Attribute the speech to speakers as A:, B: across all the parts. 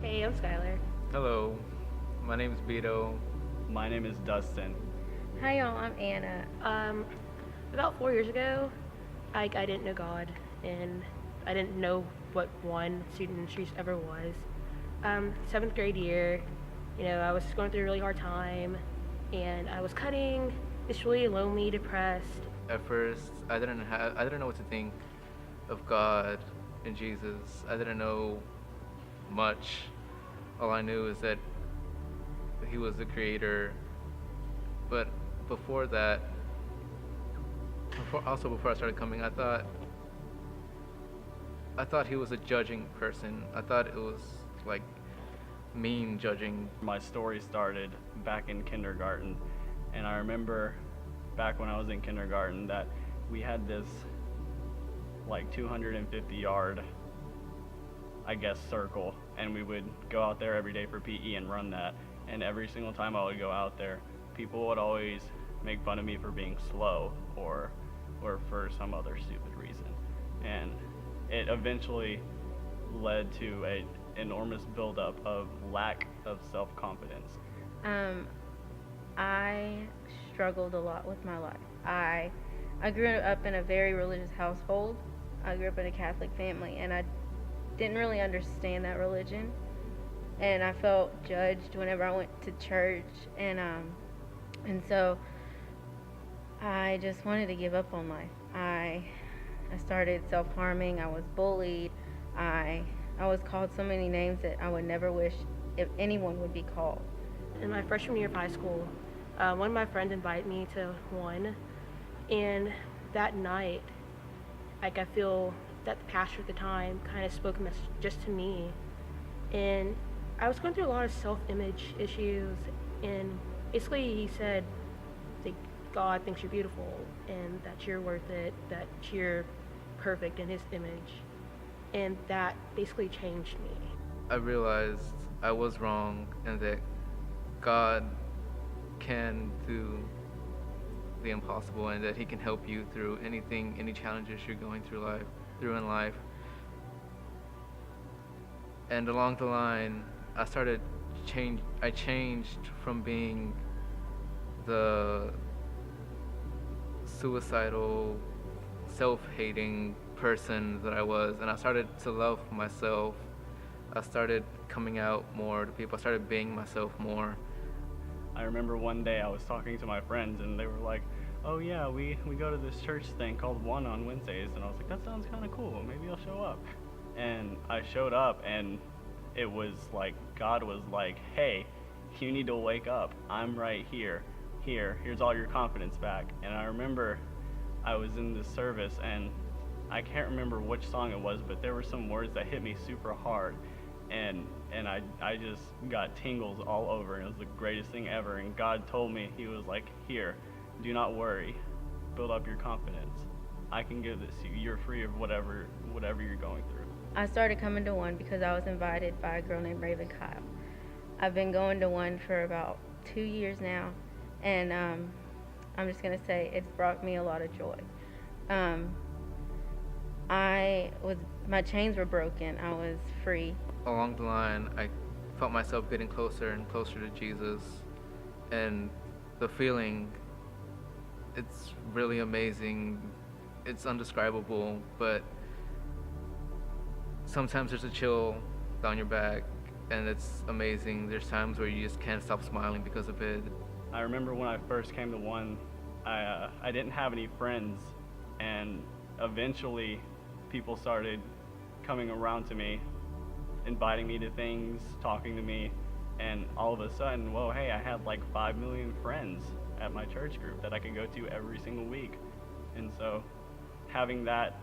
A: Hey, I'm Skylar.
B: Hello, my name is Beto.
C: My name is Dustin.
D: Hi y'all, I'm Anna.
A: About 4 years ago, I didn't know God, and I didn't know what one student ministries ever was. Seventh grade year, I was going through a really hard time, and I was cutting, just really lonely, depressed.
B: At first, I didn't know what to think of God and Jesus. I didn't know much. All I knew is that He was the creator. But before that, before I started coming, I thought He was a judging person. I thought it was like mean judging.
C: My story started back in kindergarten, and I remember back when I was in kindergarten that we had this like 250 yard, I guess, circle, and we would go out there every day for PE and run that. And every single time I would go out there, people would always make fun of me for being slow or for some other stupid reason. And it eventually led to an enormous buildup of lack of self-confidence.
D: I struggled a lot with my life. I grew up in a very religious household. I grew up in a Catholic family, and I didn't really understand that religion. And I felt judged whenever I went to church, and so I just wanted to give up on life. I started self-harming. I was bullied. I was called so many names that I would never wish if anyone would be called.
A: In my freshman year of high school, one of my friends invited me to one, and that night, I feel that the pastor at the time kind of spoke a message just to me, and I was going through a lot of self-image issues, and basically he said that God thinks you're beautiful, and that you're worth it, that you're perfect in His image, and that basically changed me.
B: I realized I was wrong and that God can do the impossible and that He can help you through anything, any challenges you're going through in life. And along the line, I changed from being the suicidal, self-hating person that I was, and I started to love myself. I started coming out more to people. I started being myself more.
C: I remember one day I was talking to my friends, and they were like, oh yeah, we go to this church thing called One on Wednesdays, and I was like, that sounds kind of cool, maybe I'll show up. And I showed up, and it was like God was like, hey, you need to wake up. I'm right here. Here's all your confidence back. And I remember I was in this service, and I can't remember which song it was, but there were some words that hit me super hard, and I just got tingles all over, and it was the greatest thing ever. And God told me, He was like, here, do not worry, build up your confidence. I can give this to you. You're free of whatever you're going through.
D: I started coming to one because I was invited by a girl named Raven Kyle. I've been going to one for about 2 years now, and I'm just gonna say it's brought me a lot of joy. My chains were broken. I was free.
B: Along the line, I felt myself getting closer and closer to Jesus, and the feeling, it's really amazing. It's undescribable, but sometimes there's a chill down your back, and it's amazing. There's times where you just can't stop smiling because of it.
C: I remember when I first came to one, I didn't have any friends, and eventually people started coming around to me, inviting me to things, talking to me, and all of a sudden, whoa, hey, I had like 5 million friends at my church group that I could go to every single week. And so having that,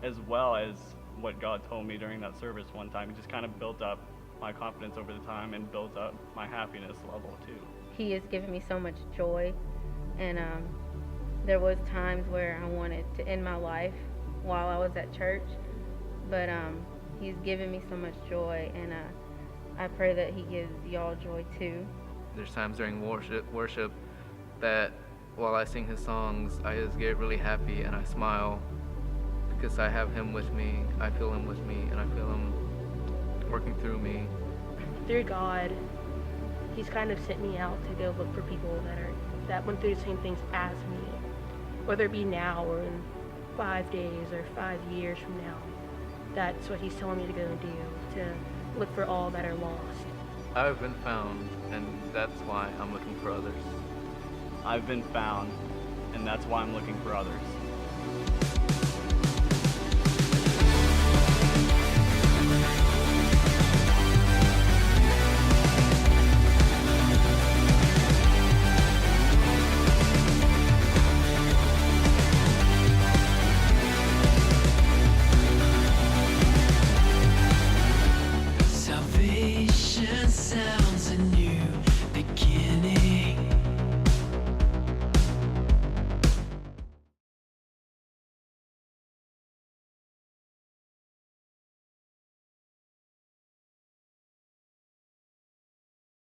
C: as well as what God told me during that service one time, just kind of built up my confidence over the time and built up my happiness level too.
D: He has given me so much joy, and there was times where I wanted to end my life while I was at church, but He's given me so much joy, and I pray that He gives y'all joy too.
B: There's times during worship that while I sing His songs, I just get really happy and I smile because I have Him with me. I feel Him with me, and I feel Him working through me.
A: through God, He's kind of sent me out to go look for people that went through the same things as me, whether it be now or in 5 days or 5 years from now. That's what He's telling me to go and do, to look for all that are lost.
B: I've been found, and that's why I'm looking for others.
C: I've been found, and that's why I'm looking for others.